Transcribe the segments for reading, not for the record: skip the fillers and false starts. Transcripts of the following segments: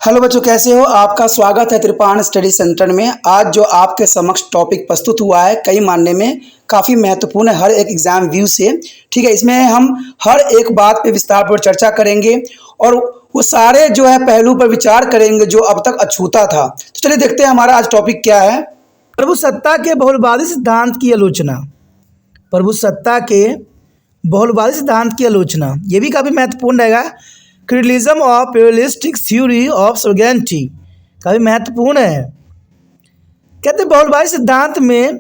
Hello बच्चों, कैसे हो? आपका स्वागत है त्रिपाण स्टडी सेंटर में। आज जो आपके समक्ष टॉपिक प्रस्तुत हुआ है कई मानने में काफ़ी महत्वपूर्ण है हर एक एग्जाम व्यू से। ठीक है, इसमें हम हर एक बात पे विस्तारपूर्वक चर्चा करेंगे और वो सारे जो है पहलू पर विचार करेंगे जो अब तक अछूता था। तो चलिए देखते हैं हमारा आज टॉपिक क्या है। प्रभु सत्ता के बहुलवादी सिद्धांत की आलोचना। प्रभु सत्ता के बहुलवादी सिद्धांत की आलोचना ये भी काफ़ी महत्वपूर्ण रहेगा। क्रिटिलिज्म ऑफ प्लuralistic थ्योरी ऑफ सोवेरेनिटी काफ़ी महत्वपूर्ण है। कहते हैं बहुलवादी सिद्धांत में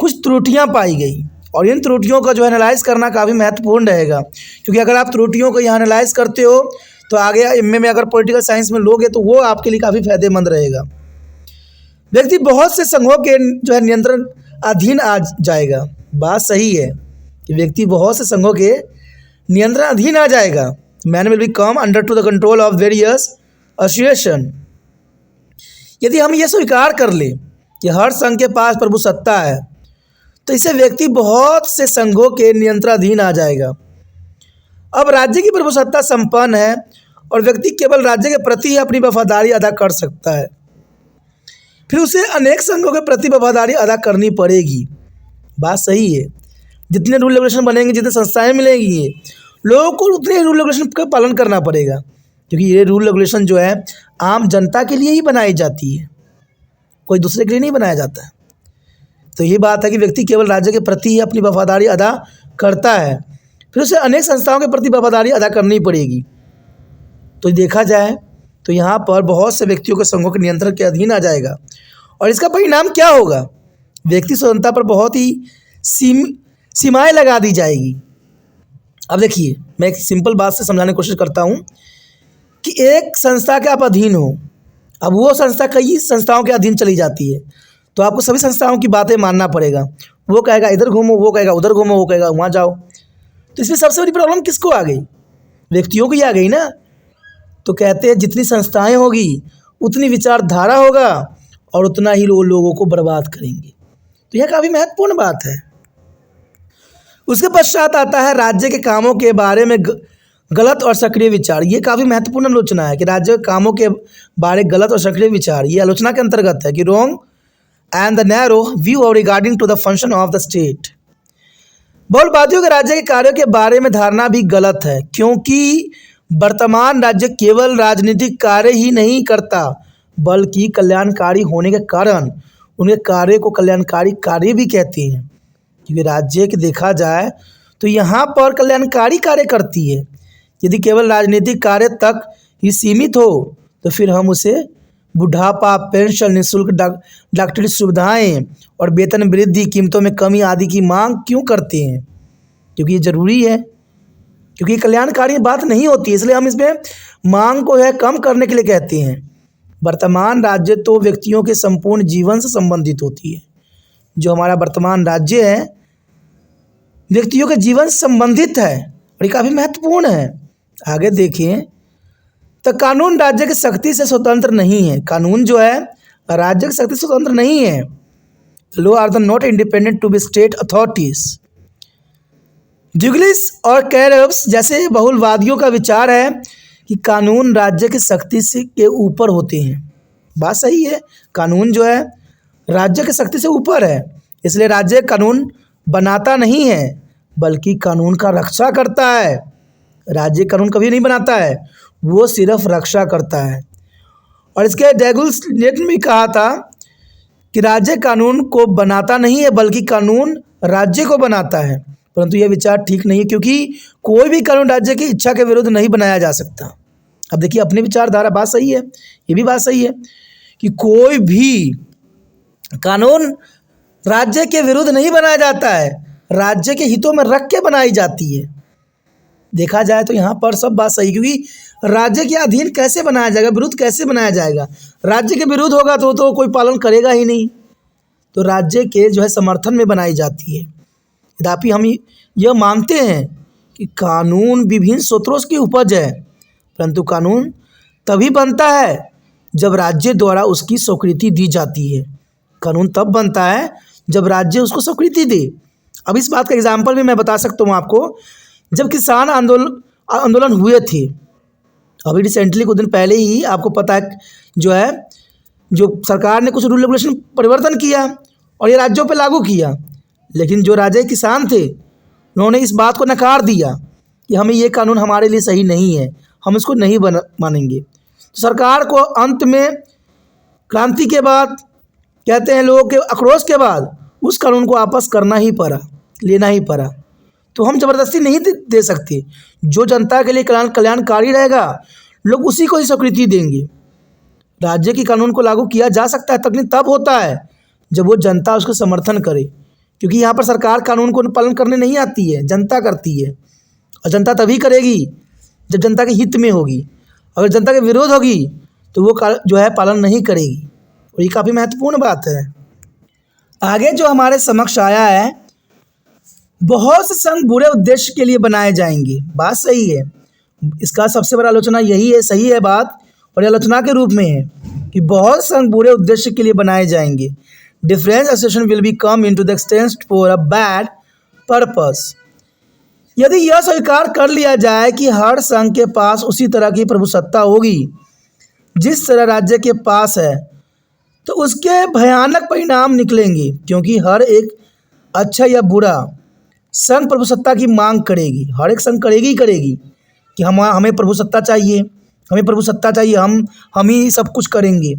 कुछ त्रुटियां पाई गई और इन त्रुटियों का जो एनालाइज करना काफ़ी महत्वपूर्ण रहेगा, क्योंकि अगर आप त्रुटियों को यहाँ एनालाइज करते हो तो आगे एमए में अगर पॉलिटिकल साइंस में लोगे तो वो आपके लिए काफ़ी फायदेमंद रहेगा। व्यक्ति बहुत से संघों के जो है नियंत्रण अधीन आ जाएगा। बात सही है कि व्यक्ति बहुत से संघों के नियंत्रण अधीन आ जाएगा। Man will be come under to the control of various association. यदि हम ये स्वीकार कर ले कि हर संघ के पास प्रभु सत्ता है तो इससे व्यक्ति बहुत से संघों के नियंत्रणाधीन आ जाएगा। अब राज्य की प्रभु सत्ता संपन्न है और व्यक्ति केवल राज्य के प्रति ही अपनी वफादारी अदा कर सकता है, फिर उसे अनेक संघों के प्रति वफादारी अदा करनी पड़ेगी। बात सही है, जितने रूल रेगुलेशन बनेंगे, जितने संस्थाएं मिलेंगी, लोगों को उतने रूल रेगुलेशन का पालन करना पड़ेगा, क्योंकि ये रूल रेगुलेशन जो है आम जनता के लिए ही बनाई जाती है, कोई दूसरे के लिए नहीं बनाया जाता है। तो ये बात है कि व्यक्ति केवल राज्य के प्रति ही अपनी वफादारी अदा करता है, फिर उसे अनेक संस्थाओं के प्रति वफादारी अदा करनी पड़ेगी। तो देखा जाए तो यहाँ पर बहुत से व्यक्तियों के संघों के नियंत्रण के अधीन आ जाएगा और इसका परिणाम क्या होगा? व्यक्ति स्वतंत्रता पर बहुत ही सीमाएं लगा दी जाएगी। अब देखिए, मैं एक सिंपल बात से समझाने की कोशिश करता हूँ कि एक संस्था के आप अधीन हो, अब वो संस्था कई संस्थाओं के अधीन चली जाती है तो आपको सभी संस्थाओं की बातें मानना पड़ेगा। वो कहेगा इधर घूमो, वो कहेगा उधर घूमो, वो कहेगा वहाँ जाओ। तो इसमें सबसे बड़ी प्रॉब्लम किसको आ गई? व्यक्तियों को ही आ गई ना। तो कहते हैं जितनी संस्थाएं होगी उतनी विचारधारा होगा और उतना ही लोगों को बर्बाद करेंगे। तो यह काफ़ी महत्वपूर्ण बात है। उसके पश्चात आता है राज्य के कामों के बारे में गलत और सक्रिय विचार। ये काफ़ी महत्वपूर्ण आलोचना है कि राज्य के कामों के बारे में गलत और सक्रिय विचार। ये आलोचना के अंतर्गत है कि wrong and the narrow view regarding to the function of the state. बहुलवादियों के राज्य के कार्यों के बारे में धारणा भी गलत है, क्योंकि वर्तमान राज्य केवल राजनीतिक कार्य ही नहीं करता बल्कि कल्याणकारी होने के कारण उनके कार्य को कल्याणकारी कार्य भी कहते हैं। क्योंकि राज्य के देखा जाए तो यहाँ पर कल्याणकारी कार्य करती है। यदि केवल राजनीतिक कार्य तक ही सीमित हो तो फिर हम उसे बुढ़ापा, पेंशन, निःशुल्क डॉक्टरी सुविधाएं और वेतन वृद्धि, कीमतों में कमी आदि की मांग क्यों करते हैं? क्योंकि ये जरूरी है, क्योंकि कल्याणकारी बात नहीं होती, इसलिए हम इसमें मांग को है कम करने के लिए कहते हैं। वर्तमान राज्य तो व्यक्तियों के संपूर्ण जीवन से संबंधित होती है। जो हमारा वर्तमान राज्य है व्यक्तियों के जीवन से संबंधित है और ये काफ़ी महत्वपूर्ण है। आगे देखें तो कानून राज्य की शक्ति से स्वतंत्र नहीं है। कानून जो है राज्य की शक्ति से स्वतंत्र नहीं है। Law are the not independent to be state authorities. ड्यूग्लिस और कैरब्स जैसे बहुलवादियों का विचार है कि कानून राज्य की शक्ति से के ऊपर होते हैं। बात सही है, कानून जो है राज्य की शक्ति से ऊपर है, इसलिए राज्य कानून बनाता नहीं है बल्कि कानून का रक्षा करता है। राज्य कानून कभी नहीं बनाता है, वो सिर्फ रक्षा करता है। और इसके डेगुल्स ने भी कहा था कि राज्य कानून को बनाता नहीं है बल्कि कानून राज्य को बनाता है, परंतु यह विचार ठीक नहीं है, क्योंकि कोई भी कानून राज्य की इच्छा के विरुद्ध नहीं बनाया जा सकता। अब देखिए अपनी विचारधारा, बात सही है, ये भी बात सही है कि कोई भी कानून राज्य के विरुद्ध नहीं बनाया जाता है, राज्य के हितों में रख के बनाई जाती है। देखा जाए तो यहाँ पर सब बात सही, क्योंकि राज्य के अधीन कैसे बनाया जाएगा, विरुद्ध कैसे बनाया जाएगा? राज्य के विरुद्ध होगा तो कोई पालन करेगा ही नहीं, तो राज्य के जो है समर्थन में बनाई जाती है। यद्यपि हम यह मानते हैं कि कानून विभिन्न स्रोतों की उपज है, परंतु कानून तभी बनता है जब राज्य द्वारा उसकी स्वीकृति दी जाती है। कानून तब बनता है जब राज्य उसको स्वीकृति दे। अब इस बात का एग्जाम्पल भी मैं बता सकता हूँ आपको। जब किसान आंदोलन हुए थे, अभी रिसेंटली कुछ दिन पहले ही आपको पता है जो सरकार ने कुछ रूल रेगुलेशन परिवर्तन किया और ये राज्यों पे लागू किया, लेकिन जो राज्य के किसान थे उन्होंने इस बात को नकार दिया कि हमें ये कानून हमारे लिए सही नहीं है, हम इसको नहीं मानेंगे। तो सरकार को अंत में क्रांति के बाद, कहते हैं लोगों के आक्रोश के बाद, उस कानून को वापस करना ही पड़ा, लेना ही पड़ा। तो हम ज़बरदस्ती नहीं दे सकते। जो जनता के लिए कल्याणकारी रहेगा लोग उसी को ही स्वीकृति देंगे। राज्य के कानून को लागू किया जा सकता है तकनीक तब होता है जब वो जनता उसको समर्थन करे, क्योंकि यहाँ पर सरकार कानून को पालन करने नहीं आती है, जनता करती है। और जनता तभी करेगी जब जनता के हित में होगी। अगर जनता के विरोध होगी तो वो पालन नहीं करेगी। और ये काफ़ी महत्वपूर्ण बात है। आगे जो हमारे समक्ष आया है, बहुत से संघ बुरे उद्देश्य के लिए बनाए जाएंगे। बात सही है, इसका सबसे बड़ा आलोचना यही है, सही है बात, और ये आलोचना के रूप में है कि बहुत संघ बुरे उद्देश्य के लिए बनाए जाएंगे। Different association will be come into the extent for a bad purpose. यदि यह स्वीकार कर लिया जाए कि हर संघ के पास उसी तरह की प्रभुसत्ता होगी जिस तरह राज्य के पास है, तो उसके भयानक परिणाम निकलेंगे, क्योंकि हर एक अच्छा या बुरा संघ प्रभुसत्ता की मांग करेगी। हर एक संघ करेगी ही करेगी कि हमें प्रभुसत्ता चाहिए, हमें प्रभुसत्ता चाहिए, हम ही सब कुछ करेंगे।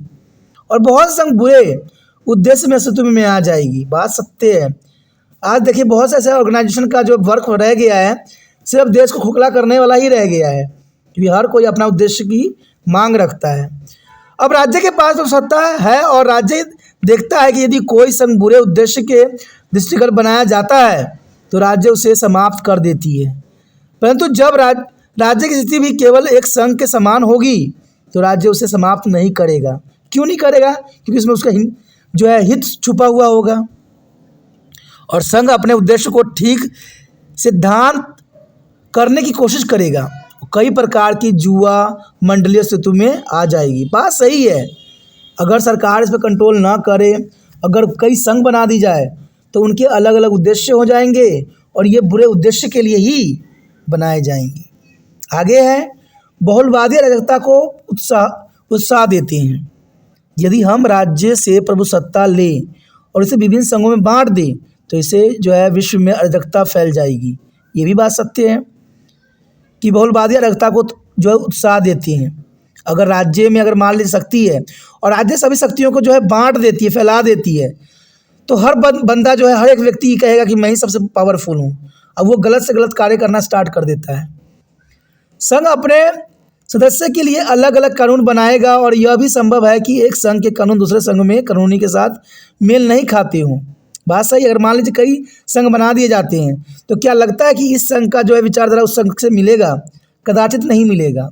और बहुत संघ बुरे उद्देश्य में अस्तित्व में आ जाएगी। बात सत्य है। आज देखिए बहुत से ऐसे ऑर्गेनाइजेशन का जो वर्क रह गया है सिर्फ देश को खोखला करने वाला ही रह गया है, क्योंकि हर कोई अपना उद्देश्य की मांग रखता है। अब राज्य के पास तो सत्ता है और राज्य देखता है कि यदि कोई संघ बुरे उद्देश्य के दृष्टिगत बनाया जाता है तो राज्य उसे समाप्त कर देती है। परंतु जब राज्य की स्थिति भी केवल एक संघ के समान होगी तो राज्य उसे समाप्त नहीं करेगा। क्यों नहीं करेगा? क्योंकि इसमें उसका हित छुपा हुआ होगा। और संघ अपने उद्देश्य को ठीक सिद्धांत करने की कोशिश करेगा। कई प्रकार की जुआ मंडलीय स्थिति में आ जाएगी। बात सही है। अगर सरकार इस पर कंट्रोल ना करे, अगर कई संघ बना दी जाए तो उनके अलग अलग उद्देश्य हो जाएंगे और ये बुरे उद्देश्य के लिए ही बनाए जाएंगे। आगे है, बहुलवादी अराजकता को उत्साह देते हैं। यदि हम राज्य से प्रभुसत्ता लें और इसे विभिन्न संघों में बांट दें तो इसे विश्व में अराजकता फैल जाएगी। ये भी बात सत्य है कि बहुलवादी अराजकता को उत्साह देती हैं। अगर राज्य में मान ली शक्ति है और राज्य सभी शक्तियों को बांट देती है, फैला देती है, तो हर बंदा हर एक व्यक्ति कहेगा कि मैं ही सबसे पावरफुल हूँ। अब वो गलत से गलत कार्य करना स्टार्ट कर देता है। संघ अपने सदस्य के लिए अलग अलग कानून बनाएगा और यह भी संभव है कि एक संघ के कानून दूसरे संघ में कानूनी के साथ मेल नहीं खाते हों। बात सही। अगर मान लीजिए कई संघ बना दिए जाते हैं तो क्या लगता है कि इस संघ का विचारधारा उस संघ से मिलेगा? कदाचित नहीं मिलेगा।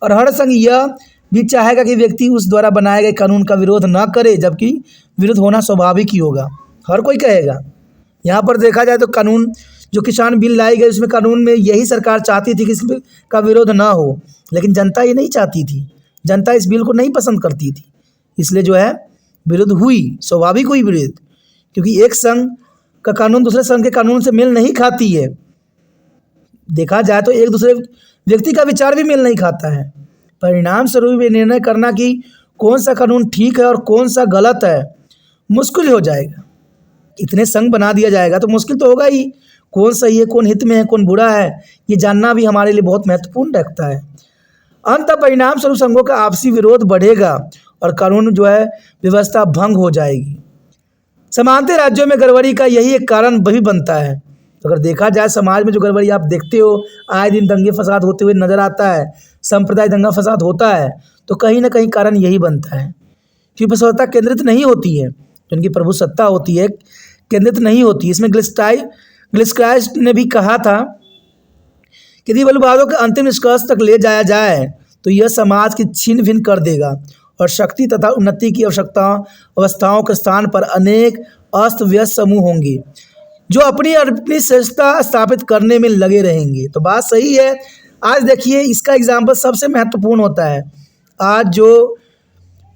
और हर संघ यह भी चाहेगा कि व्यक्ति उस द्वारा बनाए गए कानून का विरोध न करे, जबकि विरोध होना स्वाभाविक ही होगा। हर कोई कहेगा। यहाँ पर देखा जाए तो कानून जो किसान बिल लाई गई उसमें कानून में यही सरकार चाहती थी कि इसका विरोध ना हो, लेकिन जनता ये नहीं चाहती थी। जनता इस बिल को नहीं पसंद करती थी, इसलिए विरोध हुई, स्वाभाविक हुई विरोध, क्योंकि एक संघ का कानून दूसरे संघ के कानून से मेल नहीं खाती है। देखा जाए तो एक दूसरे व्यक्ति का विचार भी मेल नहीं खाता है। परिणाम स्वरूप ये निर्णय करना कि कौन सा कानून ठीक है और कौन सा गलत है मुश्किल हो जाएगा। इतने संघ बना दिया जाएगा तो मुश्किल तो होगा ही। कौन सही है, कौन हित में है, कौन बुरा है, ये जानना भी हमारे लिए बहुत महत्वपूर्ण रखता है। अंत परिणाम स्वरूप संघों का आपसी विरोध बढ़ेगा और कानून व्यवस्था भंग हो जाएगी। समानते राज्यों में गड़बड़ी का यही एक कारण भी बनता है। अगर देखा जाए समाज में जो गड़बड़ी आप देखते हो, आए दिन दंगे फसाद होते हुए नजर आता है, सांप्रदायिक दंगा फसाद होता है, तो कहीं ना कहीं कारण यही बनता है कि प्रभुसत्ता केंद्रित नहीं होती है। जिनकी प्रभुसत्ता होती है केंद्रित नहीं होती। इसमें ग्लिस्क्राइस्ट ने भी कहा था कि यदि बलवादों के अंतिम निष्कर्ष तक ले जाया जाए तो यह समाज की छीन भिन्न कर देगा और शक्ति तथा उन्नति की अवस्थाओं के स्थान पर अनेक अस्त व्यस्त समूह होंगे जो अपनी श्रेष्ठता स्थापित करने में लगे रहेंगे। तो बात सही है। आज देखिए इसका एग्जाम्पल सबसे महत्वपूर्ण होता है। आज जो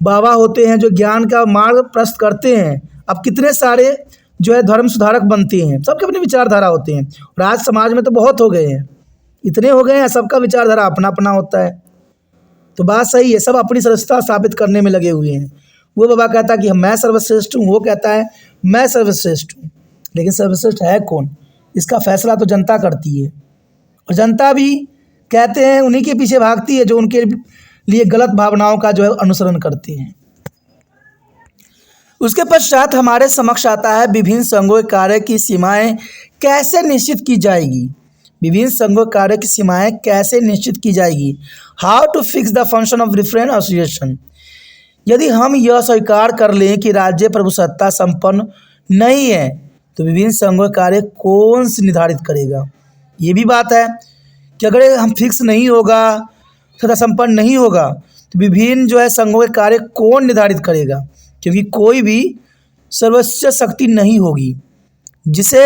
बाबा होते हैं, जो ज्ञान का मार्ग प्रस्तुत करते हैं, अब कितने सारे धर्म सुधारक बनते हैं, सबके अपनी विचारधारा होते हैं। और आज समाज में तो बहुत हो गए हैं, इतने हो गए हैं, सबका विचारधारा अपना अपना होता है। तो बात सही है, सब अपनी सर्वश्रेष्ठता साबित करने में लगे हुए हैं। वो बाबा कहता है कि मैं सर्वश्रेष्ठ हूँ, वो कहता है मैं सर्वश्रेष्ठ हूँ, लेकिन सर्वश्रेष्ठ है कौन, इसका फैसला तो जनता करती है। और जनता भी कहते हैं उन्हीं के पीछे भागती है जो उनके लिए गलत भावनाओं का जो है अनुसरण करते हैं। उसके पश्चात हमारे समक्ष आता है विभिन्न संघों के कार्य की सीमाएं कैसे निश्चित की जाएगी। विभिन्न संघों के कार्य की सीमाएं कैसे निश्चित की जाएगी। How to fix the function of different association. यदि हम यह स्वीकार कर लें कि राज्य प्रभुसत्ता संपन्न नहीं है तो विभिन्न संघों का कार्य कौन से निर्धारित करेगा। ये भी बात है कि अगर हम फिक्स नहीं होगा, सत्ता संपन्न नहीं होगा, तो विभिन्न जो है संघों के कार्य कौन निर्धारित करेगा, क्योंकि कोई भी सर्वोच्च शक्ति नहीं होगी जिसे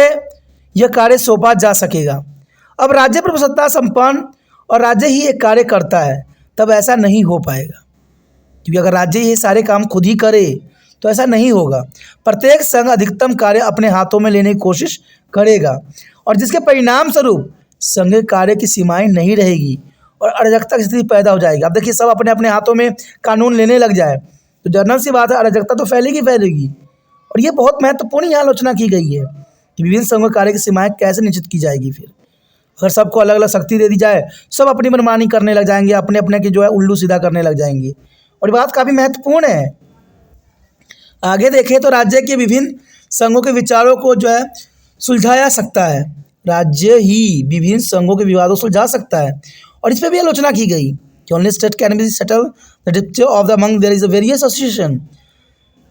यह कार्य सौंपा जा सकेगा। अब राज्य प्रभुसत्ता संपन्न और राज्य ही एक कार्य करता है, तब ऐसा नहीं हो पाएगा, क्योंकि अगर राज्य ये सारे काम खुद ही करे तो ऐसा नहीं होगा। प्रत्येक संघ अधिकतम कार्य अपने हाथों में लेने की कोशिश करेगा और जिसके परिणाम स्वरूप संघ कार्य की सीमाएं नहीं रहेगी और अराजकता की स्थिति पैदा हो जाएगी। अब देखिए, सब अपने अपने हाथों में कानून लेने लग जाए तो जनरल सी बात है, अराजकता तो फैलेगी। और ये बहुत महत्वपूर्ण यहाँ आलोचना की गई है कि विभिन्न संघों कार्य की सीमाएं कैसे निश्चित की जाएगी। फिर अगर सबको अलग अलग शक्ति दे दी जाए, सब अपनी मनमानी करने लग जाएंगे, अपने अपने की जो है उल्लू सीधा करने लग जाएंगे, और ये बात काफ़ी महत्वपूर्ण है। आगे देखें तो राज्य के विभिन्न संघों के विचारों को जो है सुलझाया सकता है। राज्य ही विभिन्न संघों के विवादों को सुलझा सकता है, और इस पर भी आलोचना की गई कि only state can be settle the dispute of the among there is a various association.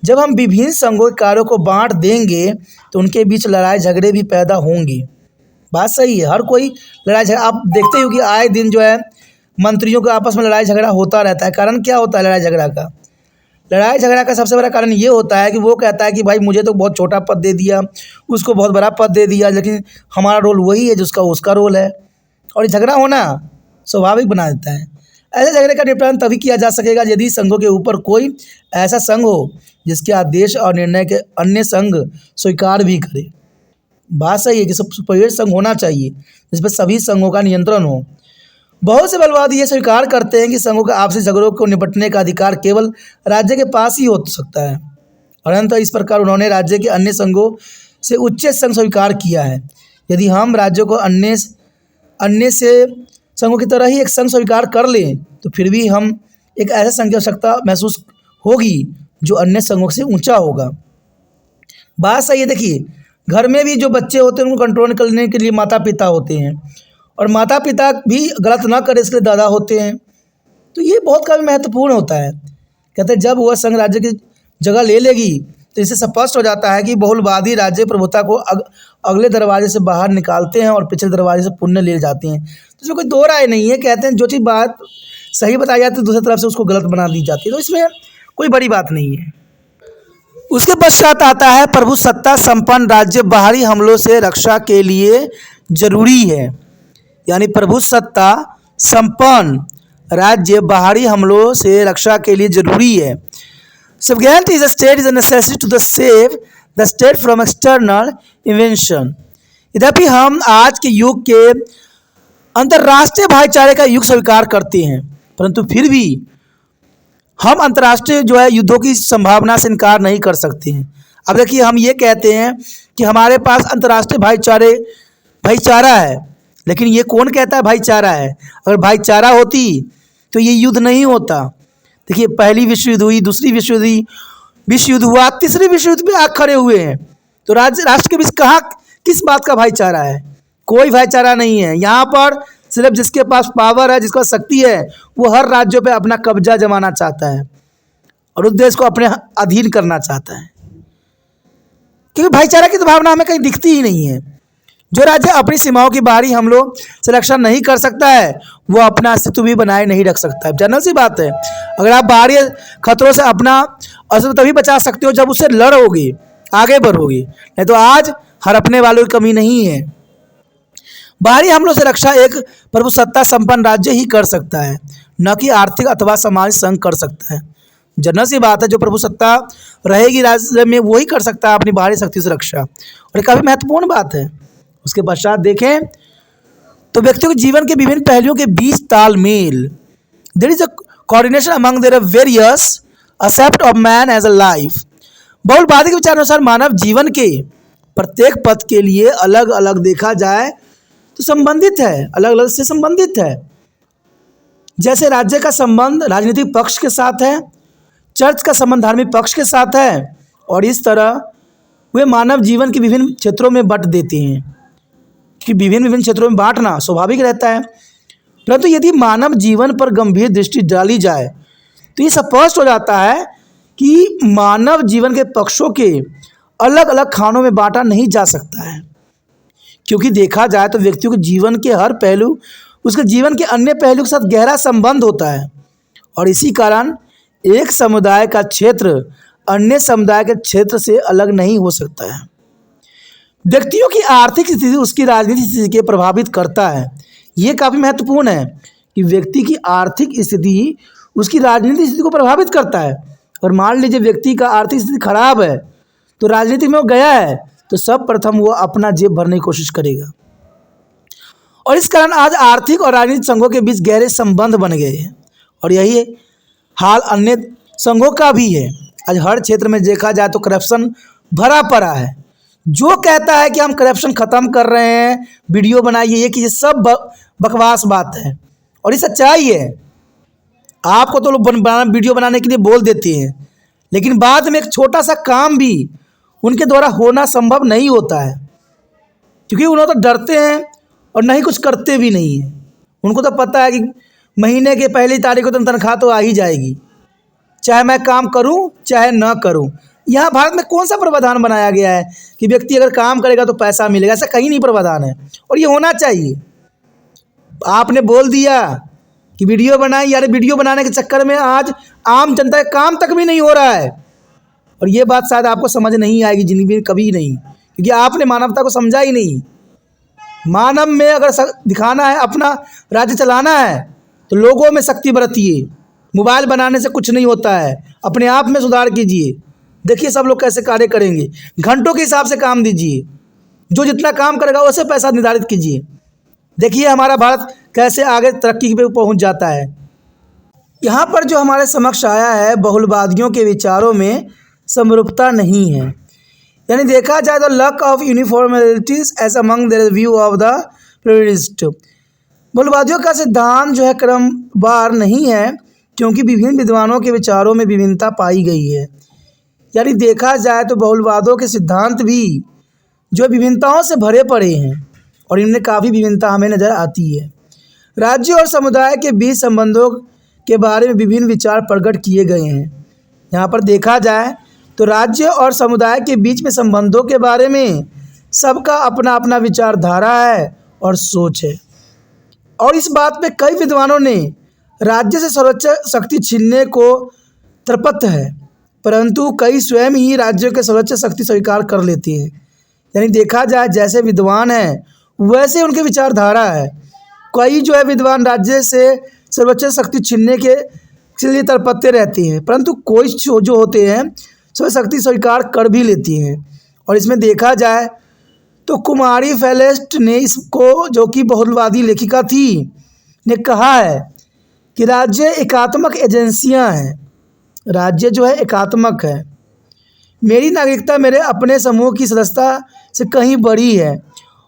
जब हम विभिन्न संघों के कार्यों को बांट देंगे तो उनके बीच लड़ाई झगड़े भी पैदा होंगे। बात सही है, हर कोई लड़ाई झगड़ा, आप देखते हो कि आए दिन जो है मंत्रियों के आपस में लड़ाई झगड़ा होता रहता है। कारण क्या होता है लड़ाई झगड़ा का? लड़ाई झगड़ा का सबसे बड़ा कारण ये होता है कि वो कहता है कि भाई मुझे तो बहुत छोटा पद दे दिया, उसको बहुत बड़ा पद दे दिया, लेकिन हमारा रोल वही है जिसका उसका रोल है, और ये झगड़ा होना स्वाभाविक बना देता है। ऐसे झगड़े का निपटान तभी किया जा सकेगा यदि संघों के ऊपर कोई ऐसा संघ हो जिसके आदेश और निर्णय के अन्य संघ स्वीकार भी करे। बात सही है कि सब सुपीरियर संघ होना चाहिए जिस पर सभी संघों का नियंत्रण हो। बहुत से बलवादी ये स्वीकार करते हैं कि संघों के आपसी झगड़ों को निपटने का अधिकार केवल राज्य के पास ही हो सकता है, और अंततः इस प्रकार उन्होंने राज्य के अन्य संघों से उच्च संघ स्वीकार किया है। यदि हम राज्यों को अन्य से संघों की तरह ही एक संघ स्वीकार कर लें तो फिर भी हम एक ऐसे संघ की आवश्यकता महसूस होगी जो अन्य संघों से ऊंचा होगा। बात सही है। देखिए, घर में भी जो बच्चे होते हैं उनको कंट्रोल करने के लिए माता पिता होते हैं, और माता पिता भी गलत ना करे इसलिए दादा होते हैं। तो ये बहुत काफ़ी महत्वपूर्ण होता है। कहते हैं जब वह संघ राज्य की जगह ले लेगी तो इससे स्पष्ट हो जाता है कि बहुलवादी राज्य प्रभुता को अगले दरवाजे से बाहर निकालते हैं और पिछले दरवाजे से पुण्य ले जाते हैं। तो इसमें कोई दो राय नहीं है। कहते हैं जो चीज़ बात सही बताई जाती है दूसरी तरफ से उसको गलत बना दी जाती है, तो इसमें कोई बड़ी बात नहीं है। उसके पश्चात आता है प्रभुसत्ता संपन्न राज्य बाहरी हमलों से रक्षा के लिए जरूरी है। यानी प्रभुसत्ता संपन्न राज्य बाहरी हमलों से रक्षा के लिए जरूरी है। Sovereignty is a state is a necessity to the save the state from external invasion। यद्यपि हम आज के युग के अंतर्राष्ट्रीय भाईचारे का युग स्वीकार करते हैं, परंतु फिर भी हम अंतर्राष्ट्रीय जो है युद्धों की संभावना से इनकार नहीं कर सकते हैं। अब देखिए, हम ये कहते हैं कि हमारे पास अंतर्राष्ट्रीय भाईचारा है, लेकिन ये कौन कहता है भाईचारा है? अगर भाईचारा होती तो ये युद्ध नहीं होता। देखिए, पहली विश्व युद्ध हुई, दूसरी विश्व युद्ध हुआ, तीसरी विश्व युद्ध में आग खड़े हुए हैं। तो राष्ट्र के बीच कहाँ किस बात का भाईचारा है? कोई भाईचारा नहीं है। यहाँ पर सिर्फ जिसके पास पावर है, जिसके पास शक्ति है, वो हर राज्यों पे अपना कब्जा जमाना चाहता है और उस देश को अपने अधीन करना चाहता है, क्योंकि भाईचारा की तो भावना हमें कहीं दिखती ही नहीं है। जो राज्य अपनी सीमाओं की बाहरी हमलों से रक्षा नहीं कर सकता है वो अपना अस्तित्व भी बनाए नहीं रख सकता है। जनरल सी बात है, अगर आप बाहरी खतरों से अपना अस्तित्व तभी बचा सकते हो जब उससे लड़ोगे, आगे बढ़ोगे, नहीं तो आज हड़पने वालों की कमी नहीं है। बाहरी हमलों से रक्षा एक प्रभुसत्ता संपन्न राज्य ही कर सकता है, न कि आर्थिक अथवा सामाजिक संघ कर सकता है। जनरल सी बात है, जो प्रभुसत्ता रहेगी राज्य में वही कर सकता है अपनी बाहरी शक्ति से रक्षा, और ये काफ़ी महत्वपूर्ण बात है। उसके पश्चात देखें तो व्यक्तियों के जीवन के विभिन्न पहलुओं के बीच तालमेल, there is a coordination among their various aspect of man as a life. बहुलवादी के विचार अनुसार मानव जीवन के प्रत्येक पद के लिए अलग अलग देखा जाए तो संबंधित है, अलग अलग से संबंधित है। जैसे राज्य का संबंध राजनीतिक पक्ष के साथ है, चर्च का संबंध धार्मिक पक्ष के साथ है, और इस तरह वे मानव जीवन के विभिन्न क्षेत्रों में बंट देते हैं कि विभिन्न क्षेत्रों में बांटना स्वाभाविक रहता है। परंतु यदि मानव जीवन पर गंभीर दृष्टि डाली जाए तो ये स्पष्ट हो जाता है कि मानव जीवन के पक्षों के अलग अलग खानों में बांटा नहीं जा सकता है, क्योंकि देखा जाए तो व्यक्तियों के जीवन के हर पहलू उसके जीवन के अन्य पहलू के साथ गहरा संबंध होता है, और इसी कारण एक समुदाय का क्षेत्र अन्य समुदाय के क्षेत्र से अलग नहीं हो सकता है। व्यक्तियों की आर्थिक स्थिति उसकी राजनीतिक स्थिति के प्रभावित करता है। ये काफ़ी महत्वपूर्ण है कि व्यक्ति की आर्थिक स्थिति उसकी राजनीतिक स्थिति को प्रभावित करता है। और मान लीजिए व्यक्ति का आर्थिक स्थिति खराब है तो राजनीति में वो गया है तो सब प्रथम वो अपना जेब भरने की कोशिश करेगा, और इस कारण आज आर्थिक और राजनीतिक संघों के बीच गहरे संबंध बन गए हैं। और यही हाल अन्य संघों का भी है। आज हर क्षेत्र में देखा जाए तो करप्शन भरा पड़ा है। जो कहता है कि हम करप्शन ख़त्म कर रहे हैं, वीडियो बनाइए, ये कीजिए, सब बकवास बात है और ये सच्चाई है। आपको तो लोग वीडियो बनाने के लिए बोल देते हैं, लेकिन बाद में एक छोटा सा काम भी उनके द्वारा होना संभव नहीं होता है, क्योंकि उन्होंने तो डरते हैं और नहीं कुछ करते भी नहीं हैं। उनको तो पता है कि महीने के पहली तारीख को तो तनख्वाह तो आ ही जाएगी, चाहे मैं काम करूं चाहे ना करूं। यहाँ भारत में कौन सा प्रावधान बनाया गया है कि व्यक्ति अगर काम करेगा तो पैसा मिलेगा? ऐसा कहीं नहीं प्रावधान है, और ये होना चाहिए। आपने बोल दिया कि वीडियो बनाई, यार वीडियो बनाने के चक्कर में आज आम जनता का काम तक भी नहीं हो रहा है, और ये बात शायद आपको समझ नहीं आएगी जिंदगी में कभी नहीं, क्योंकि आपने मानवता को समझा ही नहीं। मानव में अगर दिखाना है, अपना राज्य चलाना है, तो लोगों में शक्ति बरतिए। मोबाइल बनाने से कुछ नहीं होता है, अपने आप में सुधार कीजिए। देखिए सब लोग कैसे कार्य करेंगे, घंटों के हिसाब से काम दीजिए, जो जितना काम करेगा वैसे पैसा निर्धारित कीजिए। देखिए हमारा भारत कैसे आगे तरक्की पे पहुंच जाता है। यहाँ पर जो हमारे समक्ष आया है, बहुलवादियों के विचारों में समरूपता नहीं है, यानी देखा जाए तो lack of uniformalities as among their view of the pluralist. बहुलवादियों का सिद्धांत जो है क्रमवार नहीं है, क्योंकि विभिन्न विद्वानों के विचारों में विभिन्नता पाई गई है। यानी देखा जाए तो बहुलवादों के सिद्धांत भी जो विभिन्नताओं से भरे पड़े हैं, और इनमें काफ़ी विभिन्नता हमें नज़र आती है। राज्य और समुदाय के बीच संबंधों के बारे में विभिन्न विचार प्रकट किए गए हैं। यहाँ पर देखा जाए तो राज्य और समुदाय के बीच में संबंधों के बारे में सबका अपना अपना विचारधारा है और सोच है, और इस बात पे कई विद्वानों ने राज्य से सर्वोच्च शक्ति छीनने को तरपत है, परंतु कई स्वयं ही राज्यों के सर्वोच्च शक्ति स्वीकार कर लेते हैं। यानी देखा जाए जैसे विद्वान हैं वैसे उनकी विचारधारा है। कई जो है विद्वान राज्य से सर्वोच्च शक्ति छीनने के लिए तरपते रहते हैं, परंतु कोई जो होते हैं सर्वोच्च शक्ति स्वीकार कर भी लेती हैं। और इसमें देखा जाए तो कुमारी फेलेस्ट ने इसको, जो कि बहुलवादी लेखिका थी, ने कहा है कि राज्य एकात्मक एजेंसियां हैं। राज्य जो है एकात्मक है। मेरी नागरिकता मेरे अपने समूह की सदस्यता से कहीं बड़ी है,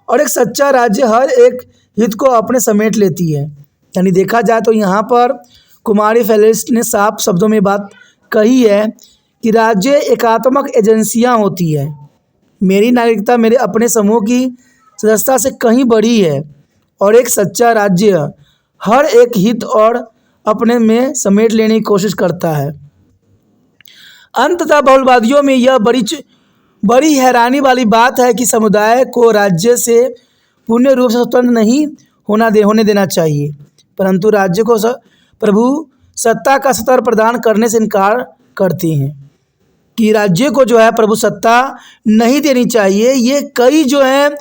और एक सच्चा राज्य हर एक हित को अपने समेट लेती है। यानी देखा जाए तो यहाँ पर कुमारी फेलिस्ट ने साफ शब्दों में बात कही है कि राज्य एकात्मक एजेंसियां होती है। मेरी नागरिकता मेरे अपने समूह की सदस्यता से कहीं बड़ी है, और एक सच्चा राज्य हर एक हित और अपने में समेट लेने की कोशिश करता है। अंततः बहुलवादियों में यह बड़ी हैरानी वाली बात है कि समुदाय को राज्य से पूर्ण रूप से स्वतंत्र नहीं होने देना चाहिए, परंतु राज्य को प्रभु सत्ता का स्तर प्रदान करने से इनकार करते हैं कि राज्य को जो है प्रभु सत्ता नहीं देनी चाहिए। ये कई जो हैं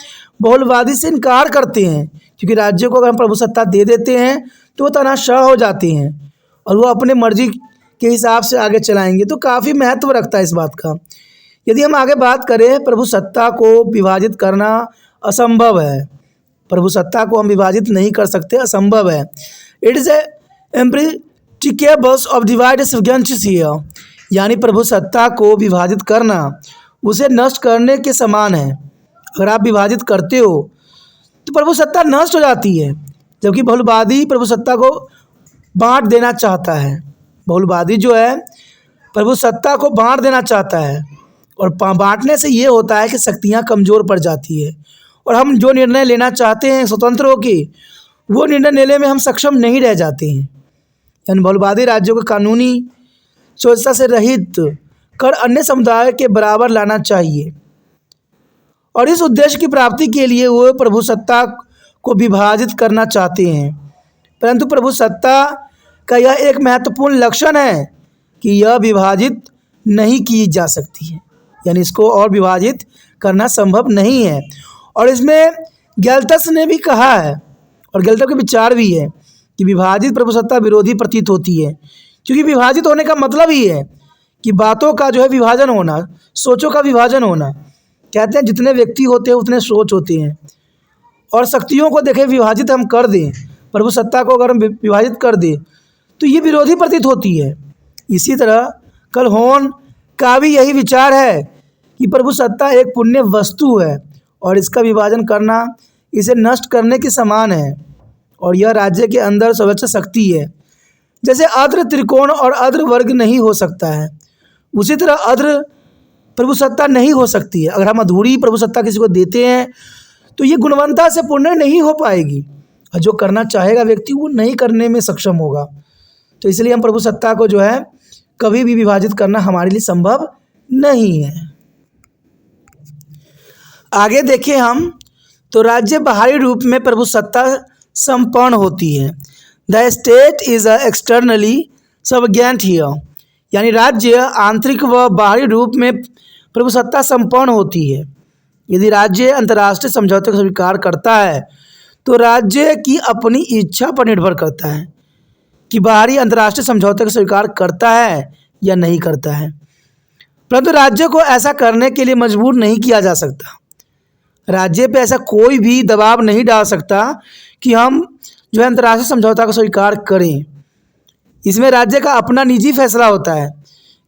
बहुलवादी से इनकार करते हैं, क्योंकि राज्य को अगर हम प्रभु सत्ता दे देते हैं तो वो तनाशाह हो जाते हैं और वो अपने मर्जी के हिसाब से आगे चलाएंगे। तो काफ़ी महत्व रखता है इस बात का। यदि हम आगे बात करें, प्रभु सत्ता को विभाजित करना असंभव है। प्रभु सत्ता को हम विभाजित नहीं कर सकते, असंभव है। It is a cables of divide sufficiency here, यानी प्रभुसत्ता को विभाजित करना उसे नष्ट करने के समान है। अगर आप विभाजित करते हो तो प्रभुसत्ता नष्ट हो जाती है, जबकि बहुलवादी प्रभुसत्ता को बांट देना चाहता है। बहुलवादी जो है प्रभुसत्ता को बांट देना चाहता है, और बांटने से ये होता है कि शक्तियाँ कमज़ोर पड़ जाती है, और हम जो निर्णय लेना चाहते हैं स्वतंत्र होकर, वो निर्णय लेने में हम सक्षम नहीं रह जाते हैं। यानी बहुलवादी राज्यों को कानूनी स्वच्छता से रहित कर अन्य समुदाय के बराबर लाना चाहिए, और इस उद्देश्य की प्राप्ति के लिए वो प्रभुसत्ता को विभाजित करना चाहते हैं। परंतु प्रभुसत्ता का यह एक महत्वपूर्ण लक्षण है कि यह विभाजित नहीं की जा सकती है, यानी इसको और विभाजित करना संभव नहीं है। और इसमें गैल्टस ने भी कहा है, और गैल्टस के विचार भी है, कि विभाजित प्रभुसत्ता विरोधी प्रतीत होती है, क्योंकि विभाजित होने का मतलब ही है कि बातों का जो है विभाजन होना, सोचों का विभाजन होना। कहते हैं जितने व्यक्ति होते हैं उतने सोच होते हैं, और शक्तियों को देखें विभाजित हम कर दें, प्रभुसत्ता को अगर हम विभाजित कर दें तो ये विरोधी प्रतीत होती है। इसी तरह कलहोन का भी यही विचार है कि प्रभुसत्ता एक पुण्य वस्तु है, और इसका विभाजन करना इसे नष्ट करने के समान है, और यह राज्य के अंदर सर्वोच्च शक्ति है। जैसे अद्र त्रिकोण और अद्र वर्ग नहीं हो सकता है, उसी तरह अद्र प्रभुसत्ता नहीं हो सकती है। अगर हम अधूरी प्रभुसत्ता किसी को देते हैं तो ये गुणवत्ता से पूर्ण नहीं हो पाएगी, और जो करना चाहेगा व्यक्ति वो नहीं करने में सक्षम होगा। तो इसलिए हम प्रभुसत्ता को जो है कभी भी विभाजित करना हमारे लिए संभव नहीं है। आगे देखें हम, तो राज्य बाहरी रूप में प्रभुसत्ता संपन्न होती है। The state is externally sovereign here, यानी राज्य आंतरिक व बाहरी रूप में प्रभुसत्ता संपन्न होती है। यदि राज्य अंतर्राष्ट्रीय समझौते को स्वीकार करता है तो राज्य की अपनी इच्छा पर निर्भर करता है कि बाहरी अंतर्राष्ट्रीय समझौते को स्वीकार करता है या नहीं करता है। परंतु राज्य को ऐसा करने के लिए मजबूर नहीं किया जा सकता। राज्य पे ऐसा कोई भी दबाव नहीं डाल सकता कि हम जो है अंतर्राष्ट्रीय समझौता को स्वीकार करें। इसमें राज्य का अपना निजी फैसला होता है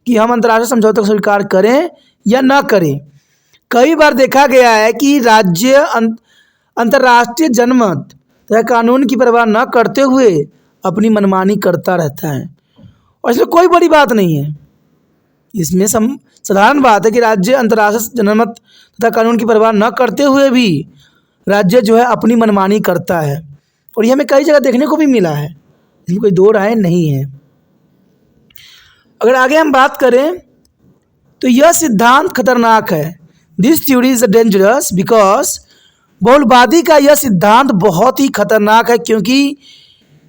कि हम अंतर्राष्ट्रीय समझौते को स्वीकार करें या ना करें। कई बार देखा गया है कि राज्य अंतर्राष्ट्रीय जनमत तथा कानून की परवाह न करते हुए अपनी मनमानी करता रहता है, और इसमें कोई बड़ी बात नहीं है। इसमें साधारण बात है कि राज्य अंतर्राष्ट्रीय जनमत तथा कानून की परवाह न करते हुए भी राज्य जो है अपनी मनमानी करता है, और यह हमें कई जगह देखने को भी मिला है, इसमें कोई दो राय नहीं है। अगर आगे हम बात करें तो यह सिद्धांत खतरनाक है। This theory is dangerous because बहुलवादी का यह सिद्धांत बहुत ही खतरनाक है, क्योंकि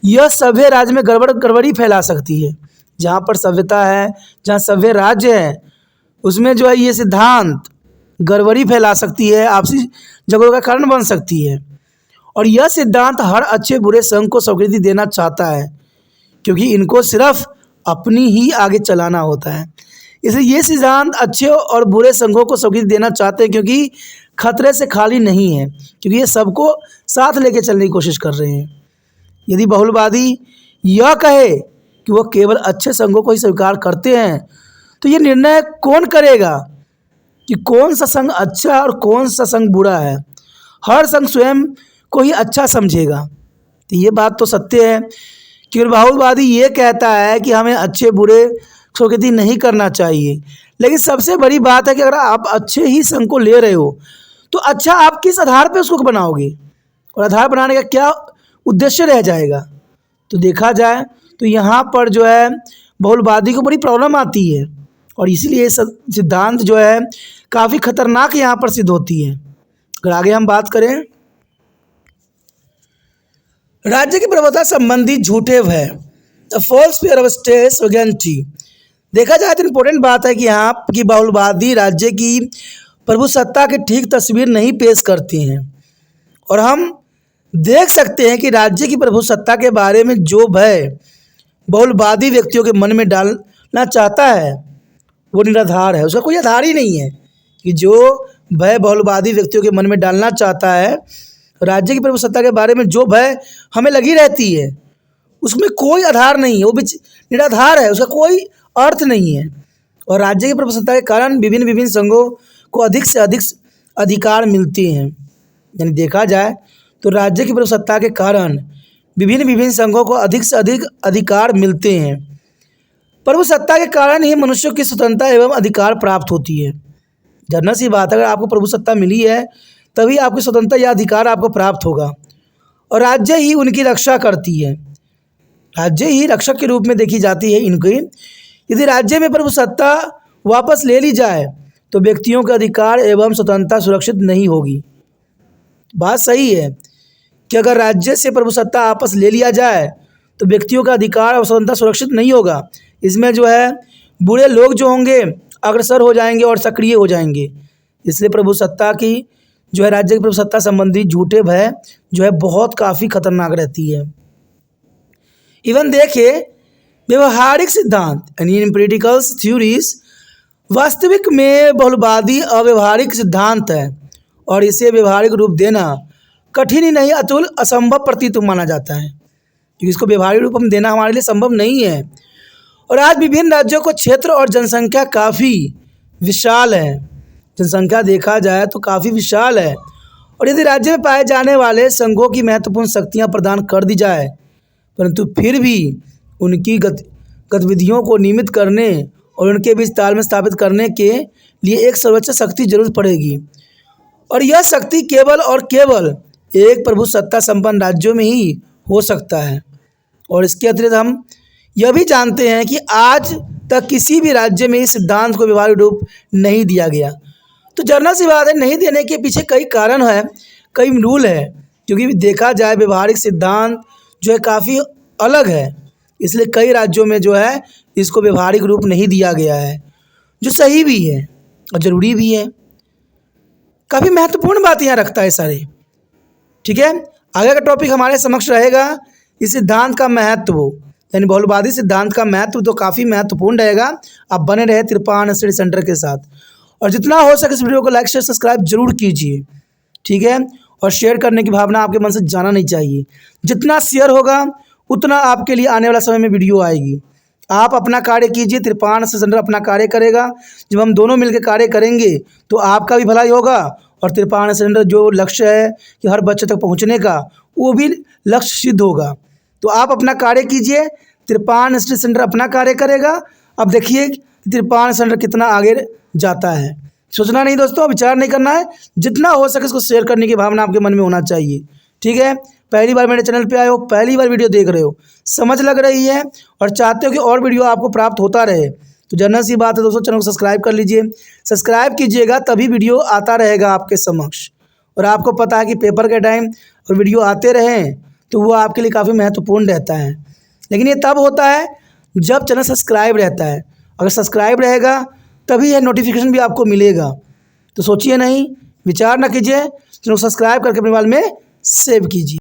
यह सभ्य राज्य में गड़बड़ी फैला सकती है। जहाँ पर सभ्यता है, जहाँ सभ्य राज्य है, उसमें जो है ये सिद्धांत गड़बड़ी फैला सकती है, आपसी झगड़ों का कारण बन सकती है। और यह सिद्धांत हर अच्छे बुरे संघ को स्वीकृति देना चाहता है, क्योंकि इनको सिर्फ अपनी ही आगे चलाना होता है। इसलिए ये सिद्धांत अच्छे और बुरे संघों को स्वीकृति देना चाहते हैं, क्योंकि खतरे से खाली नहीं है, क्योंकि ये सबको साथ लेके चलने की कोशिश कर रहे हैं। यदि बहुलवादी यह कहे कि वो केवल अच्छे संघों को ही स्वीकार करते हैं, तो ये निर्णय कौन करेगा कि कौन सा संघ अच्छा और कौन सा संघ बुरा है? हर संघ स्वयं को ही अच्छा समझेगा। तो ये बात तो सत्य है कि बहुलवादी ये कहता है कि हमें अच्छे बुरे स्वीकृति नहीं करना चाहिए, लेकिन सबसे बड़ी बात है कि अगर आप अच्छे ही संघ को ले रहे हो तो अच्छा आप किस आधार पे उसको बनाओगे, और आधार बनाने का क्या उद्देश्य रह जाएगा? तो देखा जाए तो यहाँ पर जो है बहुलवादी को बड़ी प्रॉब्लम आती है, और इसीलिए ये सिद्धांत जो है काफ़ी खतरनाक यहाँ पर सिद्ध होती है। अगर आगे हम बात करें, राज्य की प्रभुता संबंधी झूठे भय, the false fear of state sovereignty. देखा जाए तो इम्पोर्टेंट बात है कि यहाँ की बहुलवादी राज्य की प्रभुसत्ता की ठीक तस्वीर नहीं पेश करती हैं, और हम देख सकते हैं कि राज्य की प्रभुसत्ता के बारे में जो भय बहुलवादी व्यक्तियों के मन में डालना चाहता है वो निराधार है। उसका कोई आधार ही नहीं है कि जो भय बहुलवादी व्यक्तियों के मन में डालना चाहता है, राज्य की प्रभुसत्ता के बारे में जो भय हमें लगी रहती है, उसमें कोई आधार नहीं है, वो निराधार है, उसका कोई अर्थ नहीं है। और राज्य की प्रभुसत्ता के कारण विभिन्न विभिन्न संघों को अधिक से अधिक अधिकार मिलते हैं। यानी देखा जाए तो राज्य की प्रभुसत्ता के कारण विभिन्न विभिन्न संघों को अधिक से अधिक अधिकार मिलते हैं। प्रभुसत्ता के कारण ही मनुष्यों की स्वतंत्रता एवं अधिकार प्राप्त होती है। जनरल सी बात, अगर आपको प्रभुसत्ता मिली है तभी आपकी स्वतंत्रता या अधिकार आपको प्राप्त होगा। और राज्य ही उनकी रक्षा करती है, राज्य ही रक्षक के रूप में देखी जाती है इनकी। यदि राज्य में प्रभुसत्ता वापस ले ली जाए तो व्यक्तियों के अधिकार एवं स्वतंत्रता सुरक्षित नहीं होगी। बात सही है कि अगर राज्य से प्रभुसत्ता वापस ले लिया जाए तो व्यक्तियों का अधिकार और स्वतंत्रता सुरक्षित नहीं होगा। इसमें जो है बुरे लोग जो होंगे अग्रसर हो जाएंगे और सक्रिय हो जाएंगे। इसलिए प्रभुसत्ता की जो है, राज्य की प्रभुसत्ता संबंधी झूठे भय जो है बहुत काफ़ी खतरनाक रहती है। इवन देखिए, व्यवहारिक सिद्धांत यानी एम्पिरिकल थ्योरीज वास्तविक में बहुलवादी अव्यवहारिक सिद्धांत है और इसे व्यवहारिक रूप देना कठिन ही नहीं अतुल असंभव प्रतीत माना जाता है, क्योंकि इसको व्यवहारिक रूप में देना हमारे लिए संभव नहीं है। और आज विभिन्न राज्यों को क्षेत्र और जनसंख्या काफ़ी विशाल है, जनसंख्या देखा जाए तो काफ़ी विशाल है। और यदि राज्य में पाए जाने वाले संघों की महत्वपूर्ण शक्तियाँ प्रदान कर दी जाए, परंतु फिर भी उनकी गतिविधियों को नियमित करने और उनके बीच तालमेल स्थापित करने के लिए एक सर्वोच्च शक्ति जरूरत पड़ेगी। और यह शक्ति केवल और केवल एक प्रभुसत्ता संपन्न राज्यों में ही हो सकता है। और इसके अतिरिक्त हम यह भी जानते हैं कि आज तक किसी भी राज्य में इस सिद्धांत को व्यवहारिक रूप नहीं दिया गया। तो जनरल सी बात है, नहीं देने के पीछे कई कारण है, कई रूल है, क्योंकि देखा जाए व्यवहारिक सिद्धांत जो है काफ़ी अलग है, इसलिए कई राज्यों में जो है इसको व्यवहारिक रूप नहीं दिया गया है, जो सही भी है और ज़रूरी भी है। काफ़ी महत्वपूर्ण बात यहाँ रखता है सारे। ठीक है, आगे का टॉपिक हमारे समक्ष रहेगा इस सिद्धांत का महत्व, यानी बहुलवादी सिद्धांत का महत्व तो काफ़ी महत्वपूर्ण रहेगा। आप बने रहे त्रिपाण स्टडी सेंटर के साथ, और जितना हो सके इस वीडियो को लाइक शेयर सब्सक्राइब जरूर कीजिए। ठीक है, और शेयर करने की भावना आपके मन से जाना नहीं चाहिए। जितना शेयर होगा उतना आपके लिए आने वाला समय में वीडियो आएगी। आप अपना कार्य कीजिए, त्रिपाण स्टडी सेंटर अपना कार्य करेगा। जब हम दोनों मिलकर कार्य करेंगे तो आपका भी भलाई होगा और त्रिपाण स्टडी सेंटर जो लक्ष्य है कि हर बच्चे तक पहुंचने का, वो भी लक्ष्य सिद्ध होगा। तो आप अपना कार्य कीजिए, त्रिपाण स्टडी सेंटर अपना कार्य करेगा। अब देखिए त्रिपाण सेंटर कितना आगे जाता है। सोचना नहीं दोस्तों, विचार नहीं करना है, जितना हो सके इसको शेयर करने की भावना आपके मन में होना चाहिए। ठीक है, पहली बार मेरे चैनल पे आए हो, पहली बार वीडियो देख रहे हो, समझ लग रही है और चाहते हो कि और वीडियो आपको प्राप्त होता रहे, तो जनरल सी बात है दोस्तों, चैनल को सब्सक्राइब कर लीजिए। सब्सक्राइब कीजिएगा तभी वीडियो आता रहेगा आपके समक्ष। और आपको पता है कि पेपर के टाइम और वीडियो आते रहें तो वो आपके लिए काफ़ी महत्वपूर्ण रहता है। लेकिन ये तब होता है जब चैनल सब्सक्राइब रहता है। अगर सब्सक्राइब रहेगा तभी यह नोटिफिकेशन भी आपको मिलेगा। तो सोचिए नहीं, विचार ना कीजिए, चैनल सब्सक्राइब करके अपने मोबाइल में सेव कीजिए।